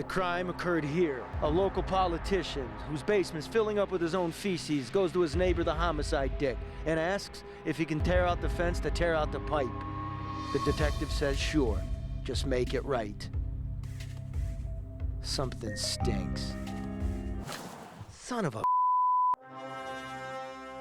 The crime occurred here. A local politician whose basement's filling up with his own feces goes to his neighbor, the homicide dick, and asks if he can tear out the fence to tear out the pipe. The detective says sure, just make it right. Something stinks. Son of a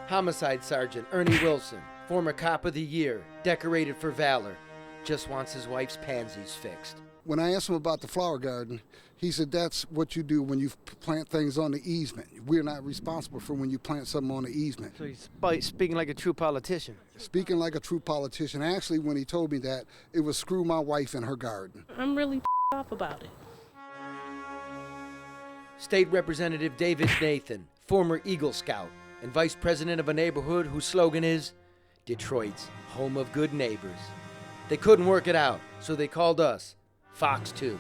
Homicide Sergeant Ernie Wilson, former Cop of the Year, decorated for valor, just wants his wife's pansies fixed. When I asked him about the flower garden, he said that's what you do when you plant things on the easement. We're not responsible for when you plant something on the easement. So he's speaking like a true politician. Speaking like a true politician. Actually, when he told me that, it was screw my wife in her garden. I'm really off about it. State Representative David Nathan, former Eagle Scout and vice president of a neighborhood whose slogan is Detroit's home of good neighbors. They couldn't work it out, so they called us, Fox 2.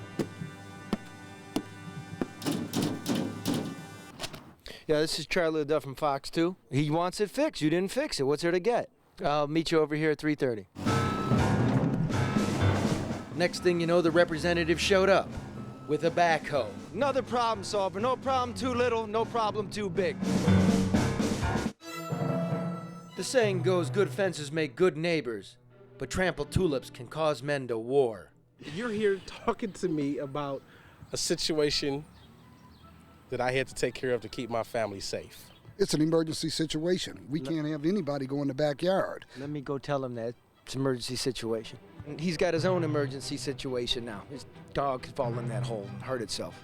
Yeah, this is Charlie Duff from Fox 2. He wants it fixed. You didn't fix it. What's there to get? I'll meet you over here at 3:30. Next thing you know, the representative showed up with a backhoe. Another problem solver. No problem too little, no problem too big. The saying goes, good fences make good neighbors, but trampled tulips can cause men to war. You're here talking to me about a situation that I had to take care of to keep my family safe. It's an emergency situation. We can't have anybody go in the backyard. Let me go tell him that it's an emergency situation. He's got his own emergency situation now. His dog could fall in that hole and hurt itself.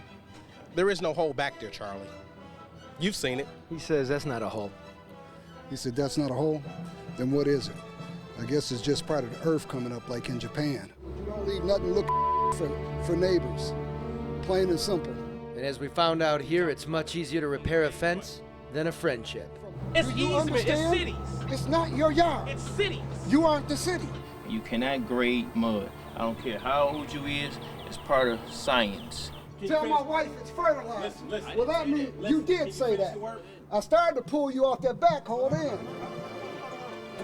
There is no hole back there, Charlie. You've seen it. He says that's not a hole. He said, that's not a hole? Then what is it? I guess it's just part of the earth coming up like in Japan. You don't leave nothing look for neighbors. Plain and simple. And as we found out here, it's much easier to repair a fence than a friendship. It's Do you easement, understand? it's cities. It's not your yard. It's cities. You aren't the city. You cannot grade mud. I don't care how old you is, it's part of science. Tell my wife it's fertilizer. Well, that means you did say that. I started to pull you off that backhoe then.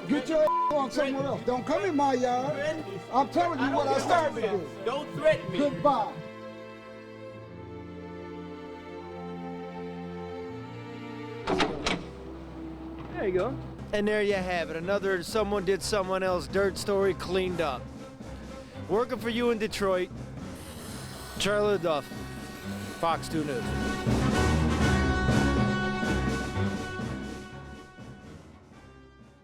Get your on somewhere else. Don't come in my yard. I'm telling you what I started to do. Don't threaten me. Goodbye. There you go. And there you have it. Another someone did someone else dirt story cleaned up. Working for you in Detroit, Charlie Duff, Fox 2 News.